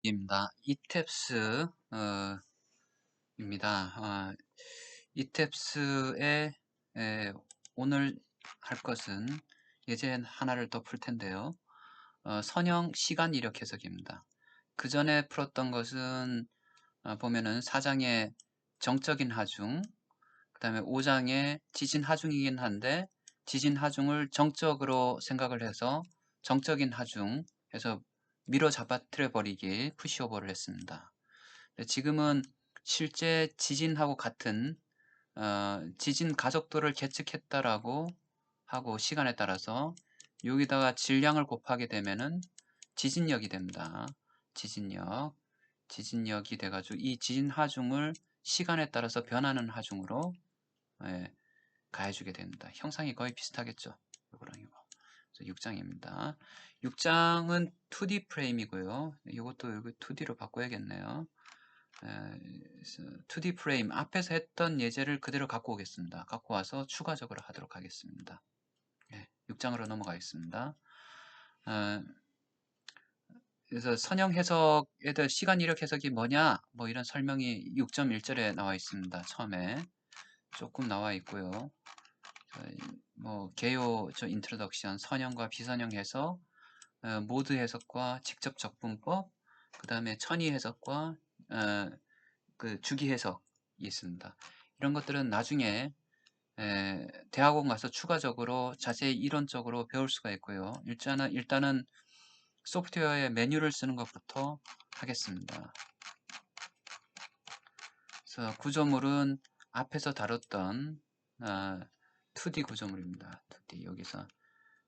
입니다. 이탭스 입니다. 이탭스에 오늘 할 것은 예제 하나를 더 풀 텐데요. 선형 시간 이력 해석입니다. 그 전에 풀었던 것은 보면은 4장의 정적인 하중, 그 다음에 5장의 지진 하중이긴 한데 지진 하중을 정적으로 생각을 해서 정적인 하중 해서 밀어 잡아뜨려 버리기 푸시오버를 했습니다. 지금은 실제 지진하고 같은 지진 가속도를 계측했다라고 하고 시간에 따라서 여기다가 질량을 곱하게 되면은 지진력이 됩니다. 지진력이 돼가지고 이 지진 하중을 시간에 따라서 변하는 하중으로 가해주게 됩니다. 형상이 거의 비슷하겠죠. 이거랑 이거. 6장입니다. 6장은 2D 프레임이고요. 이것도 여기 2D로 바꿔야겠네요. 2D 프레임 앞에서 했던 예제를 그대로 갖고 오겠습니다. 갖고 와서 추가적으로 하도록 하겠습니다. 6장으로 넘어가겠습니다. 그래서 선형 해석에 대한 시간 이력 해석이 뭐냐 뭐 이런 설명이 6.1절에 나와 있습니다. 처음에 조금 나와 있고요. 뭐 개요 인트로덕션 선형과 비선형 해석, 모드 해석과 직접 적분법, 그 다음에 천이 해석과 그 주기 해석이 있습니다. 이런 것들은 나중에 대학원 가서 추가적으로 자세히 이론적으로 배울 수가 있고요. 일단은 소프트웨어의 메뉴를 쓰는 것부터 하겠습니다. 그래서 구조물은 앞에서 다뤘던 2D 구조물입니다. 2D 여기서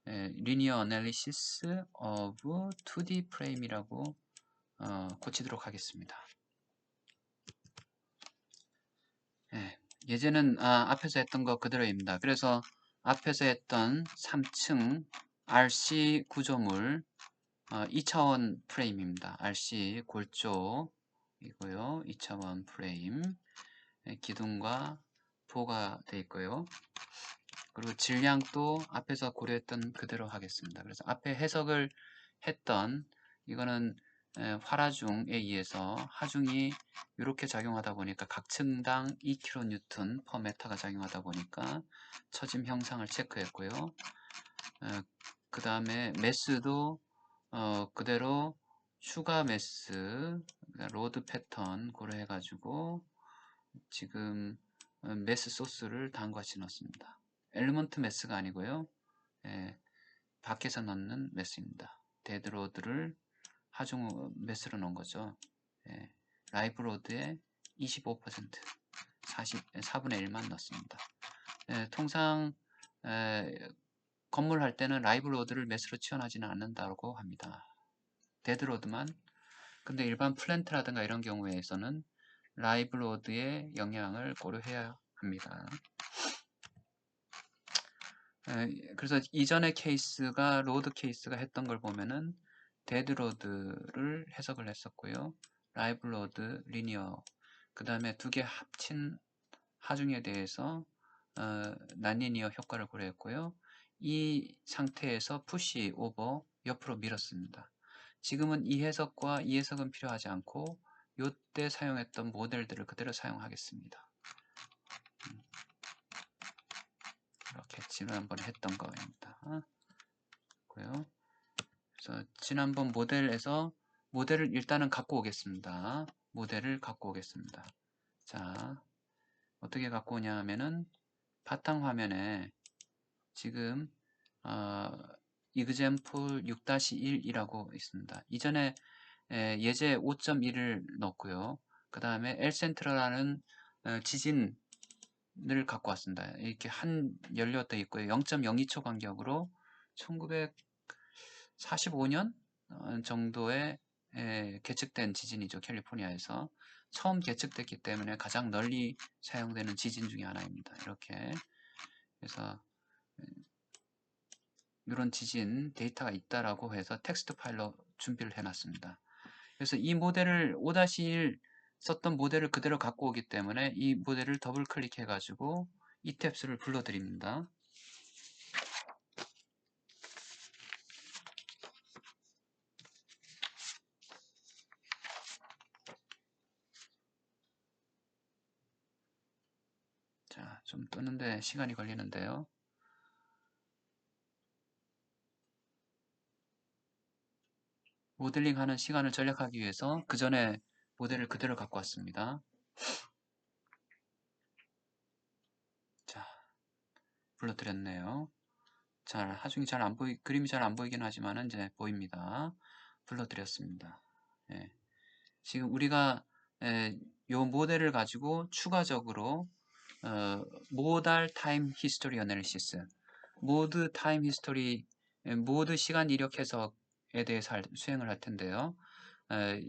Linear Analysis of 2D Frame이라고 고치도록 하겠습니다. 예제는 앞에서 했던 거 그대로입니다. 그래서 앞에서 했던 3층 RC 구조물 2차원 프레임입니다. RC 골조이고요. 2차원 프레임 기둥과 보가 되어 있고요. 그리고 질량도 앞에서 고려했던 그대로 하겠습니다. 그래서 앞에 해석을 했던 이거는 활하중에 의해서 하중이 이렇게 작용하다 보니까 각 층당 2kN per m가 작용하다 보니까 처짐 형상을 체크했고요. 그 다음에 매스도 그대로 추가 매스 로드 패턴 고려해가지고 지금 매스 소스를 다음과 같이 넣습니다. 엘리먼트 매스가 아니고요. 밖에서 넣는 매스입니다. 데드로드를 하중 매스로 넣은 거죠. 라이브 로드의 25% 4분의 1만 넣습니다. 통상 건물 할 때는 라이브 로드를 매스로 치환하지는 않는다고 합니다. 데드로드만. 근데 일반 플랜트라든가 이런 경우에서는 라이브 로드의 영향을 고려해야 합니다. 그래서 이전의 케이스가 로드 케이스가 했던 걸 보면은 데드로드를 해석을 했었고요. 라이브 로드, 리니어 그 다음에 두 개 합친 하중에 대해서 난리니어 효과를 고려했고요. 이 상태에서 푸시 오버 옆으로 밀었습니다. 지금은 이 해석과 이 해석은 필요하지 않고 요때 사용했던 모델들을 그대로 사용하겠습니다. 이렇게 지난번에 했던 거입니다. 그래서 지난번 모델에서 모델을 일단은 갖고 오겠습니다. 모델을 갖고 오겠습니다. 자, 어떻게 갖고 오냐 하면은 바탕 화면에 지금 example 6-1이라고 있습니다. 이전에 예제 5.1을 넣었고요. 그 다음에 Lcentral라는 지진을 갖고 왔습니다. 이렇게 한 연료도 있고요. 0.02초 간격으로 1945년 정도에 계측된 지진이죠. 캘리포니아에서 처음 계측됐기 때문에 가장 널리 사용되는 지진 중에 하나입니다. 이렇게 그래서 이런 지진 데이터가 있다라고 해서 텍스트 파일로 준비를 해놨습니다. 그래서 이 모델을 5-1 썼던 모델을 그대로 갖고 오기 때문에 이 모델을 더블 클릭해 가지고 이탭스를 불러드립니다. 좀 뜨는데 시간이 걸리는데요. 모델링 하는 시간을 절약하기 위해서 그 전에 모델을 그대로 갖고 왔습니다. 자, 불러드렸네요. 하중이 잘 안 보이, 그림이 잘 안 보이긴 하지만 이제 보입니다. 불러드렸습니다. 예. 지금 우리가 요 모델을 가지고 추가적으로 모달 타임 히스토리 어널리시스, 모드 타임 히스토리, 모드 시간 이력 해석에 대해서 수행을 할 텐데요.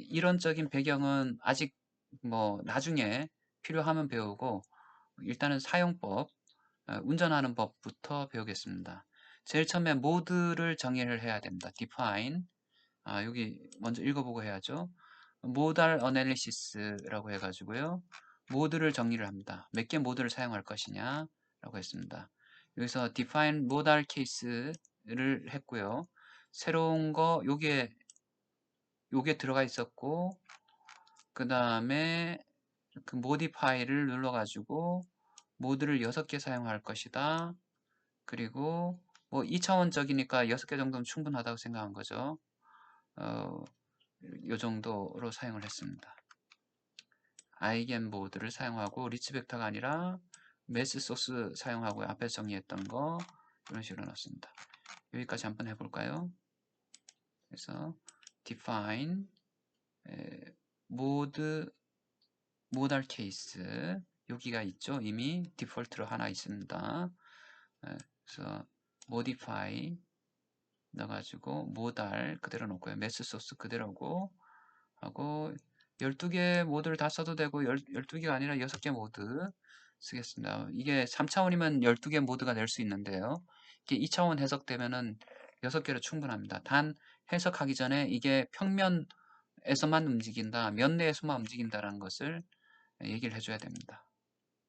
이론적인 배경은 아직 뭐 나중에 필요하면 배우고 일단은 사용법, 운전하는 법부터 배우겠습니다. 제일 처음에 모드를 정의를 해야 됩니다. define. 여기 먼저 읽어보고 해야죠. 모달 어널리시스라고 해가지고요. 모드를 정리를 합니다. 몇 개 모드를 사용할 것이냐 라고 했습니다. 여기서 define modal case를 했고요. 새로운 거 요게 들어가 있었고 그 다음에 그 modify를 눌러가지고 모드를 6개 사용할 것이다. 그리고 뭐 2차원적이니까 6개 정도면 충분하다고 생각한 거죠. 요 정도로 사용을 했습니다. 아이겐 모드를 사용하고 리치 벡터가 아니라 매스 소스 사용하고 앞에서 정리했던 거 이런 식으로 넣습니다. 여기까지 한번 해볼까요? 그래서 define 모드 모달 케이스 여기가 있죠. 이미 디폴트로 하나 있습니다. 그래서 modify 넣어가지고 모달 그대로 놓고요. 매스 소스 그대로고 하고 12개 모드를 다 써도 되고 12개가 아니라 6개 모드 쓰겠습니다. 이게 3차원이면 12개 모드가 될 수 있는데요. 이게 2차원 해석되면은 6개로 충분합니다. 단 해석하기 전에 이게 평면에서만 움직인다, 면 내에서만 움직인다라는 것을 얘기를 해줘야 됩니다.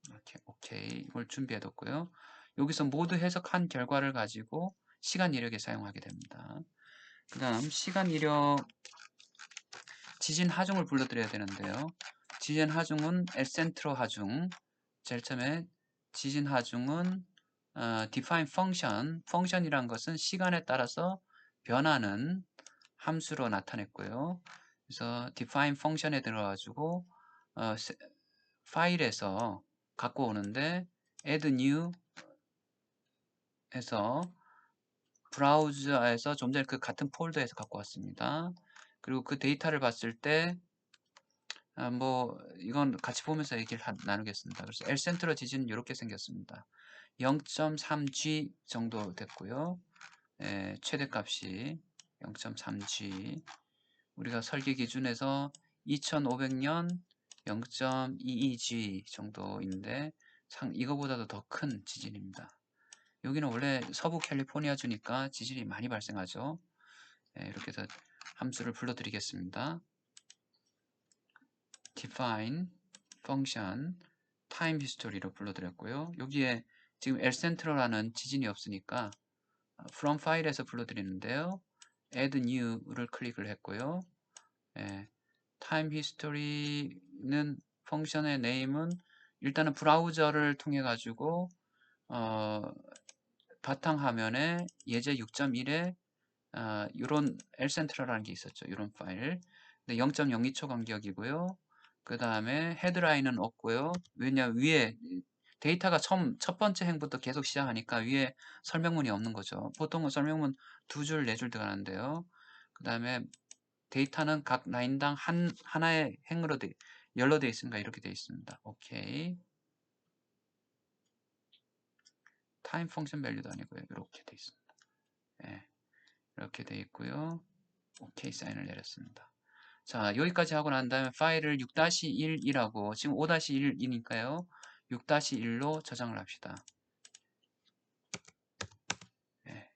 이렇게 오케이 이걸 준비해 뒀고요. 여기서 모드 해석한 결과를 가지고 시간 이력에 사용하게 됩니다. 그 다음 시간 이력 지진 하중을 불러드려야 되는데요. 지진 하중은 엘센트로 하중. 제일 처음에 지진 하중은 define function. function이란 것은 시간에 따라서 변하는 함수로 나타냈고요. 그래서 define function에 들어가지고 파일에서 갖고 오는데 add new 해서 브라우저에서 좀 전에 그 같은 폴더에서 갖고 왔습니다. 그리고 그 데이터를 봤을 때 뭐 이건 같이 보면서 얘기를 나누겠습니다. 그래서 엘센트로 지진은 이렇게 생겼습니다. 0.3G 정도 됐고요. 최대값이 0.3G 우리가 설계 기준에서 2500년 0.22G 정도인데 이거보다도 더 큰 지진입니다. 여기는 원래 서부 캘리포니아 주니까 지진이 많이 발생하죠. 이렇게 해서 함수를 불러드리겠습니다. define function time history로 불러드렸고요. 여기에 지금 엘센트로라는 지진이 없으니까 from file에서 불러드리는데요. add new를 클릭을 했고요. time history는 펑션의 name은 일단은 브라우저를 통해 가지고 바탕화면에 예제 6.1에 이런 엘센트로라는 게 있었죠. 이런 파일. 근데 0.02초 간격이고요. 그 다음에 헤드라인은 없고요. 왜냐 위에 데이터가 첫 번째 행부터 계속 시작하니까 위에 설명문이 없는 거죠. 보통은 설명문 2줄, 4줄 들어가는데요. 그 다음에 데이터는 각 라인당 하나의 행으로 열로 되어 있으니까 이렇게 되어 있습니다. 오케이. 타임 펑션 밸류도 아니고요. 이렇게 되어 있습니다. 네, 이렇게 되어 있고요. 오케이 사인을 내렸습니다. 자, 여기까지 하고 난 다음에 파일을 6-1이라고 지금 5-1이니까요. 6-1로 저장을 합시다. 네,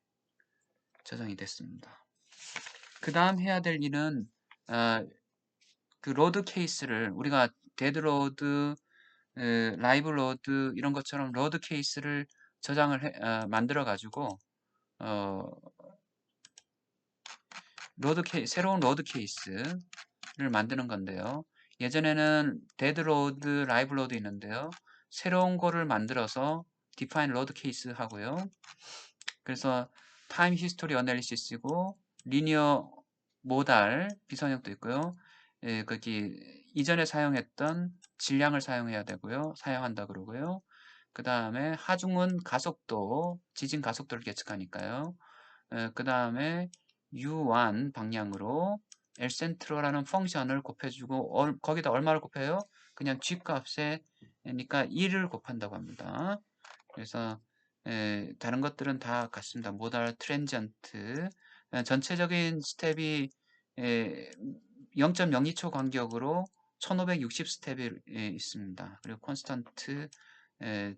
저장이 됐습니다. 그 다음 해야 될 일은 그 로드 케이스를 우리가 데드 로드, 라이브 로드 이런 것처럼 로드 케이스를 저장을 만들어 가지고 새로운 로드 케이스를 만드는 건데요. 예전에는 데드 로드, 라이브 로드 있는데요. 새로운 거를 만들어서 define load case 하고요. 그래서 time history analysis이고 linear modal 비선형도 있고요. 예, 거기 이전에 사용했던 질량을 사용해야 되고요. 사용한다 그러고요. 그 다음에 하중은 가속도, 지진 가속도를 계측하니까요. 그 다음에 U1 방향으로 Lcentro라는 펑션을 곱해주고 거기다 얼마를 곱해요? 그냥 G값에 그러니까 1을 곱한다고 합니다. 그래서 다른 것들은 다 같습니다. 모달 트랜지언트 전체적인 스텝이 0.02초 간격으로 1560 스텝이 있습니다. 그리고 콘스턴트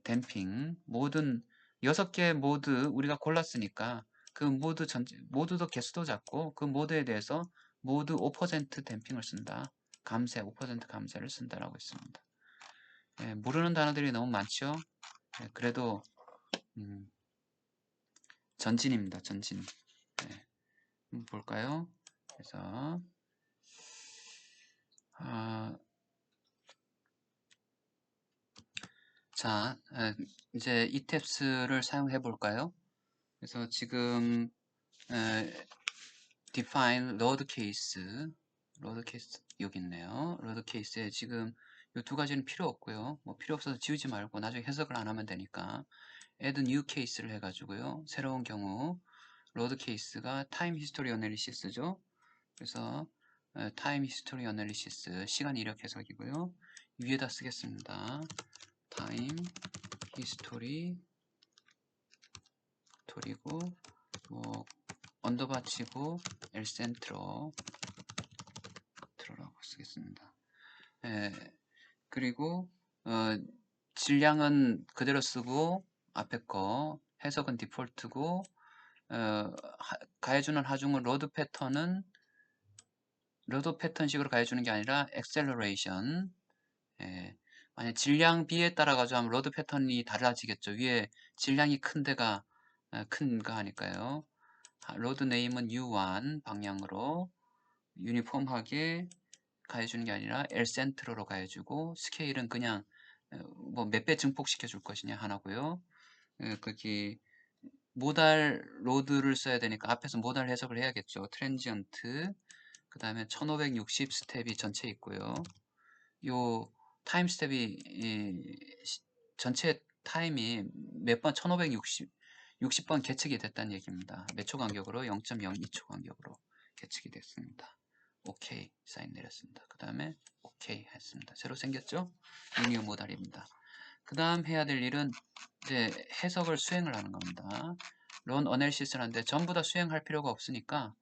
댐핑 모든 6개 모드 우리가 골랐으니까 그 모드 전체 모드도 개수도 작고 그 모드에 대해서 모두 5% 댐핑을 쓴다. 감쇄 5% 감쇄를 쓴다라고 했습니다. 모르는 단어들이 너무 많죠. 그래도 전진입니다. 전진. 한번 볼까요? 그래서 자 이제 이탭스를 사용해 볼까요? 그래서 지금 define load case 여기 있네요. load case에 지금 이 두 가지는 필요 없고요. 뭐 필요 없어서 지우지 말고 나중에 해석을 안 하면 되니까 add new case를 해가지고요. 새로운 경우 load case가 time history analysis죠. 그래서 time history analysis 시간 이력 해석이고요. 위에다 쓰겠습니다. time history 토리고 뭐 언더바 치고 엘센트로라고 쓰겠습니다. 그리고 질량은 그대로 쓰고 앞에 거 해석은 디폴트고 가해주는 하중은 로드 패턴식으로 가해주는 게 아니라 acceleration. 만약 질량 B에 따라 가지고 하면 로드 패턴이 달라지겠죠. 위에 질량이 큰 데가 큰 거 하니까요. 로드 네임은 U1 방향으로 유니폼하게 가해주는 게 아니라 L센트로로 가해주고 스케일은 그냥 뭐 몇 배 증폭시켜 줄 것이냐 하나고요. 거기 모달 로드를 써야 되니까 앞에서 모달 해석을 해야겠죠. 트랜지언트 그 다음에 1560 스텝이 전체 있고요. 요 타임 스텝이 전체 타임이 몇 번 1560번 계측이 됐다는 얘기입니다. 몇 초 간격으로 0.02초 간격으로 계측이 됐습니다. 오케이 사인 내렸습니다. 그 다음에 오케이 했습니다. 새로 생겼죠? 리니어 모달입니다. 그 다음 해야 될 일은 이제 해석을 수행을 하는 겁니다. 런 어널시스를 하는데 전부 다 수행할 필요가 없으니까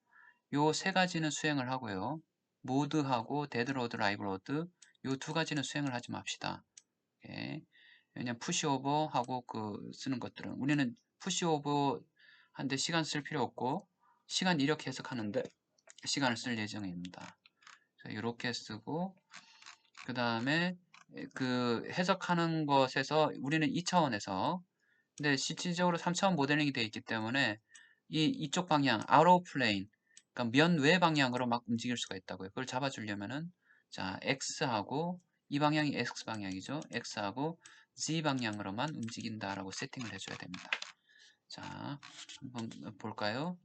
요 세 가지는 수행을 하고요. 모드하고 데드로드, 라이브로드 요 두 가지는 수행을 하지 맙시다. 예. 왜냐면 푸시오버하고 그 쓰는 것들은 우리는 푸시오버 한데 시간 쓸 필요 없고 시간 이력 해석하는데 시간을 쓸 예정입니다. 이렇게 쓰고 그 다음에 그 해석하는 것에서 우리는 2차원에서 근데 실질적으로 3차원 모델링이 되어 있기 때문에 이쪽 방향 아로우 플레인 그러니까 면외 방향으로 막 움직일 수가 있다고요. 그걸 잡아주려면은 자 X하고 이 방향이 X 방향이죠. X하고 Z 방향으로만 움직인다라고 세팅을 해줘야 됩니다. 자 한번 볼까요?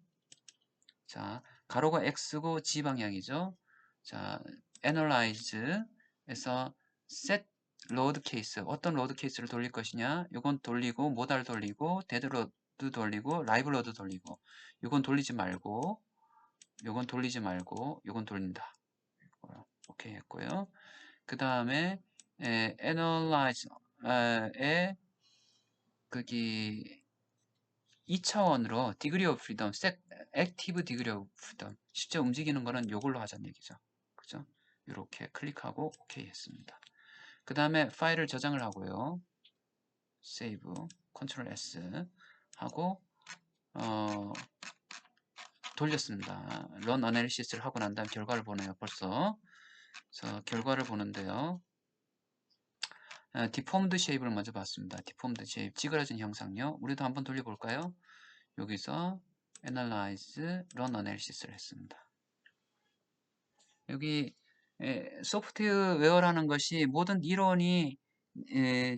자 가로가 X고 Z 방향이죠. 자 Analyze에서 set 로드 케이스 어떤 로드 케이스를 돌릴 것이냐 이건 돌리고 모달 돌리고 데드로드 돌리고 라이브 로드 돌리고 이건 돌리지 말고 요건 돌리지 말고 요건 돌린다. 오케이 했고요. 그 다음에 analyze에 거기 2차원으로 degree of freedom, active degree of freedom 실제 움직이는 거는 요걸로 하자는 얘기죠. 그죠? 이렇게 클릭하고 오케이 했습니다. 그 다음에 파일을 저장을 하고요. save, Ctrl S 하고 돌렸습니다. run analysis를 하고 난 다음 결과를 보네요. 벌써 그래서 결과를 보는데요. deformed shape를 먼저 봤습니다. deformed shape, 찌그러진 형상요. 우리도 한번 돌려볼까요? 여기서 analyze, run analysis를 했습니다. 여기 소프트웨어라는 것이 모든 이론이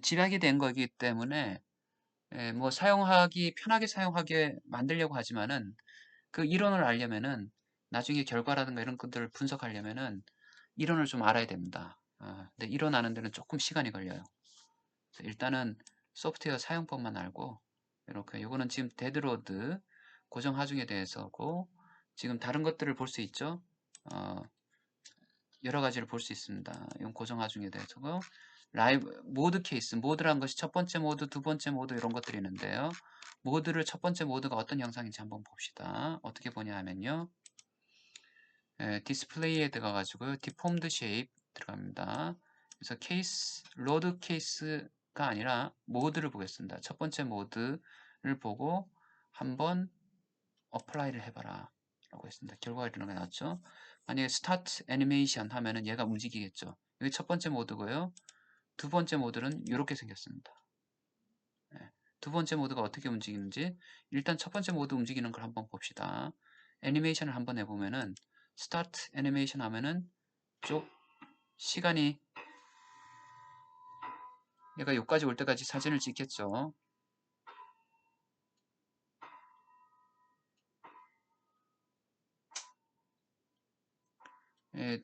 집약이 된 거기 때문에 뭐 사용하기 편하게 사용하게 만들려고 하지만은 그 이론을 알려면은 나중에 결과라든가 이런 것들을 분석하려면은 이론을 좀 알아야 됩니다. 근데 이론 아는 데는 조금 시간이 걸려요. 그래서 일단은 소프트웨어 사용법만 알고 이렇게 요거는 지금 데드로드 고정 하중에 대해서고 지금 다른 것들을 볼 수 있죠. 어, 여러 가지를 볼 수 있습니다. 이건 고정 하중에 대해서고 라이브 모드 케이스 모드란 것이 첫 번째 모드, 두 번째 모드 이런 것들이 있는데요. 모드를 첫 번째 모드가 어떤 형상인지 한번 봅시다. 어떻게 보냐 하면요. 디스플레이에 들어가가지고 디폼드 쉐입 들어갑니다. 그래서 케이스, 로드 케이스가 아니라 모드를 보겠습니다. 첫 번째 모드를 보고 한번 어플라이를 해봐라 라고 했습니다. 결과가 이런 게 나왔죠. 만약에 스타트 애니메이션 하면은 얘가 움직이겠죠. 이게 첫 번째 모드고요. 두 번째 모드는 이렇게 생겼습니다. 두 번째 모드가 어떻게 움직이는지 일단 첫 번째 모드 움직이는 걸 한번 봅시다. 애니메이션을 한번 해보면은 스타트 애니메이션 하면은 쭉 시간이 얘가 여기까지 올 때까지 사진을 찍겠죠.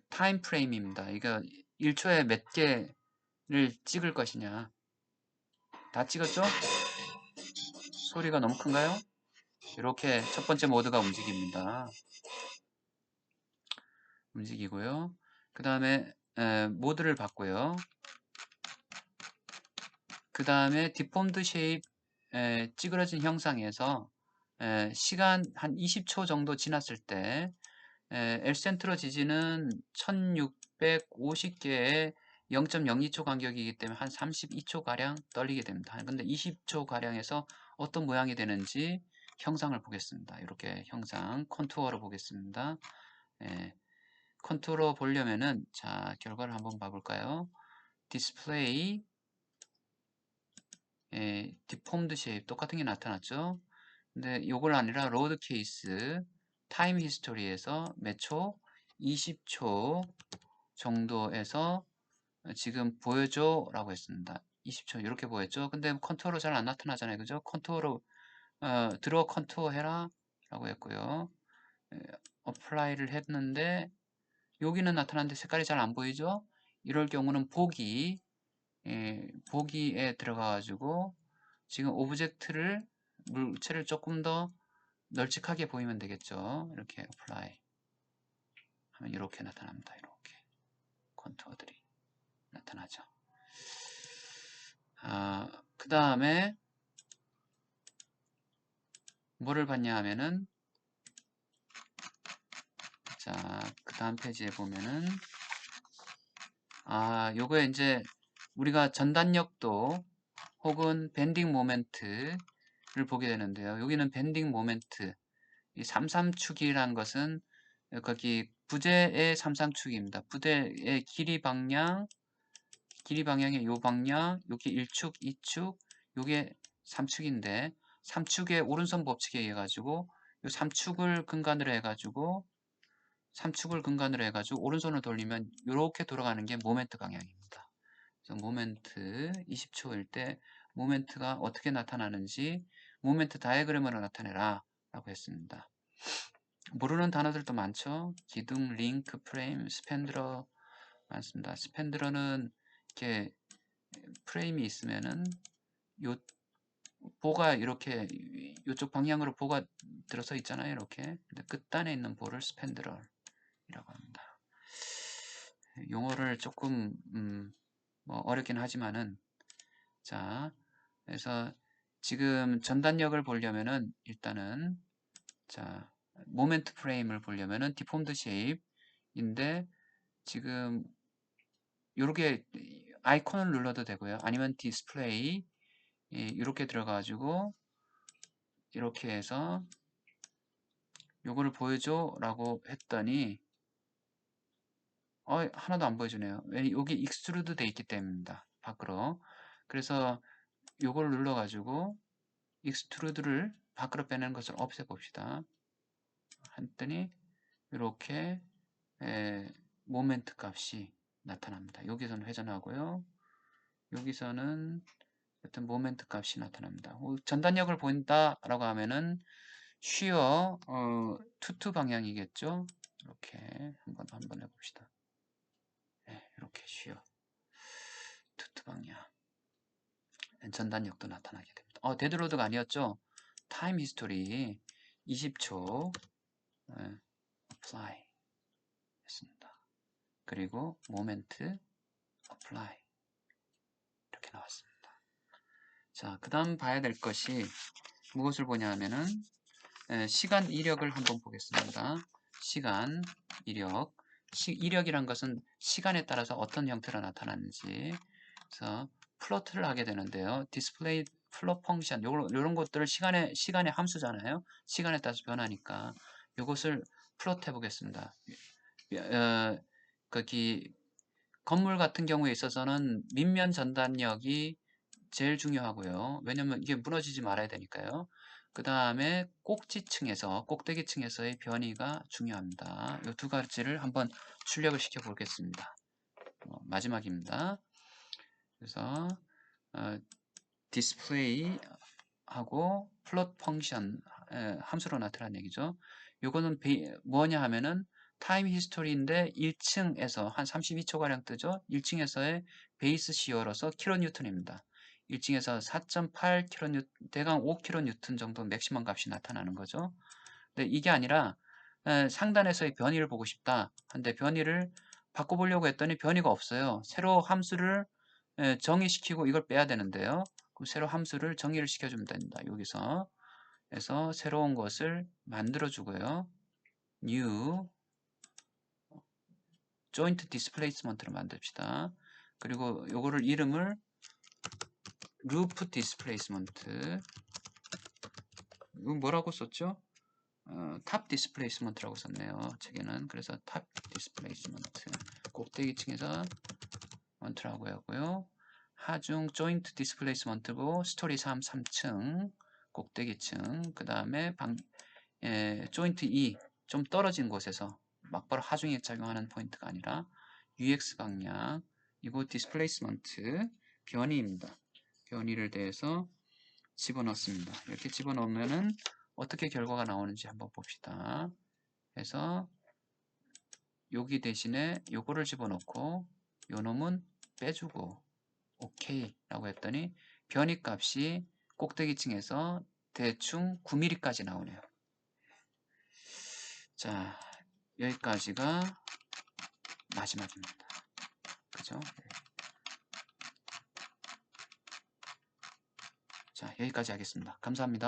타임 프레임입니다. 이거 1초에 몇 개를 찍을 것이냐. 다 찍었죠? 소리가 너무 큰가요? 이렇게 첫 번째 모드가 움직입니다. 움직이고요. 그 다음에 모드를 바꿔요. 그 다음에 디폼드 쉐입 찌그러진 형상에서 시간 한 20초 정도 지났을 때 엘센트로 지지는 1650개의 0.02초 간격이기 때문에 한 32초 가량 떨리게 됩니다. 근데 20초 가량에서 어떤 모양이 되는지 형상을 보겠습니다. 이렇게 형상 컨투어로 보겠습니다. 컨투어로 보려면은 자 결과를 한번 봐볼까요? 디스플레이 디폼드 쉐입 똑같은 게 나타났죠. 근데 이걸 아니라 로드 케이스 타임 히스토리에서 몇 초? 20초 정도에서 지금 보여줘 라고 했습니다. 20초 이렇게 보였죠. 근데 컨투어로 잘 안 나타나잖아요. 그죠? 컨투어로 들어 컨투어 해라 라고 했고요. 어플라이를 했는데 여기는 나타났는데 색깔이 잘 안 보이죠? 이럴 경우는 보기에 들어가 가지고 지금 오브젝트를 물체를 조금 더 널찍하게 보이면 되겠죠. 이렇게 apply 하면 이렇게 나타납니다. 이렇게 컨투어들이 나타나죠. 그 다음에 뭐를 봤냐 하면은 자, 그 다음 페이지에 보면은 요거에 이제 우리가 전단력도 혹은 밴딩 모멘트를 보게 되는데요. 여기는 밴딩 모멘트 이 삼삼축이란 것은 거기 부재의 삼삼축입니다. 부재의 길이 방향의 요 방향, 요게 1축, 2축, 요게 3축인데 3축의 오른손 법칙에 의해 가지고 요 3축을 근간으로 해가지고 오른손을 돌리면 이렇게 돌아가는 게 모멘트 방향입니다. 그래서 모멘트 20초일 때 모멘트가 어떻게 나타나는지 모멘트 다이어그램으로 나타내라 라고 했습니다. 모르는 단어들도 많죠. 기둥, 링크, 프레임, 스펜드러 많습니다. 스펜드러는 이렇게 프레임이 있으면은 요 보가 이렇게 이쪽 방향으로 보가 들어서 있잖아요. 이렇게 근데 끝단에 있는 보를 스펜드러라고 합니다. 용어를 조금 뭐 어렵긴 하지만은 자 그래서 지금 전단력을 보려면은 일단은 자 모멘트 프레임을 보려면은 디폼드 쉐입인데 지금 요렇게 아이콘을 눌러도 되고요. 아니면 디스플레이 이렇게 들어가지고 이렇게 해서 요거를 보여줘 라고 했더니 하나도 안 보여주네요. 왜 여기 익스트루드 돼 있기 때문입니다. 밖으로. 그래서 요걸 눌러가지고 익스트루드를 밖으로 빼내는 것을 없애봅시다. 했더니 이렇게 모멘트 값이 나타납니다. 여기서는 회전하고요. 여기서는 어떤 모멘트 값이 나타납니다. 전단력을 본다라고 하면은 쉬어 투투 방향이겠죠. 이렇게 한번 해봅시다. 네, 이렇게 쉬어 투투 방향. 전단력도 나타나게 됩니다. 데드로드가 아니었죠. 타임 히스토리 20초 apply 했습니다. 그리고 모멘트 apply 이렇게 나왔습니다. 자, 그 다음 봐야 될 것이 무엇을 보냐 하면은 시간 이력을 한번 보겠습니다. 시간 이력. 이력이란 것은 시간에 따라서 어떤 형태로 나타나는지. 그래서 플로트를 하게 되는데요. 디스플레이 플롯 펑션 요런 것들을 시간의 함수잖아요. 시간에 따라서 변하니까 요것을 플롯 해 보겠습니다. 거기 건물 같은 경우에 있어서는 밑면 전단력이 제일 중요하고요. 왜냐면 이게 무너지지 말아야 되니까요. 그 다음에 꼭지층에서 꼭대기층에서의 변이가 중요합니다. 이 두 가지를 한번 출력을 시켜 보겠습니다. 마지막입니다. 그래서 디스플레이 하고 플롯 펑션 함수로 나타난 얘기죠. 요거는 뭐냐 하면은 타임 히스토리인데 1층에서 한 32초가량 뜨죠. 1층에서의 베이스 시어로서 킬로뉴턴입니다. 1층에서 4.8 킬로뉴턴, 대강 5 킬로뉴턴 정도 맥시멈 값이 나타나는 거죠. 근데 이게 아니라 상단에서의 변이를 보고 싶다. 근데 변이를 바꿔보려고 했더니 변이가 없어요. 새로 함수를 정의시키고 이걸 빼야 되는데요. 그럼 새로 함수를 정의를 시켜주면 됩니다. 여기서 해서 새로운 것을 만들어 주고요. new joint displacement를 만듭시다. 그리고 요거를 이름을 loop displacement 이거 뭐라고 썼죠? top displacement라고 썼네요. 책에는. 그래서 top displacement 꼭대기층에서 먼트라고 하고요. 하중 joint displacement고 스토리 3층 꼭대기층 그 다음에 조인트 2 좀 떨어진 곳에서 막바로 하중에 작용하는 포인트가 아니라 UX 방향 이거 디스플레이스먼트 변이입니다. 변이를 대해서 집어넣습니다. 이렇게 집어넣으면은 어떻게 결과가 나오는지 한번 봅시다. 그래서 여기 대신에 요거를 집어넣고 요 놈은 빼주고 오케이 라고 했더니 변이 값이 꼭대기층에서 대충 9mm까지 나오네요. 자, 여기까지가 마지막입니다. 그죠? 자, 여기까지 하겠습니다. 감사합니다.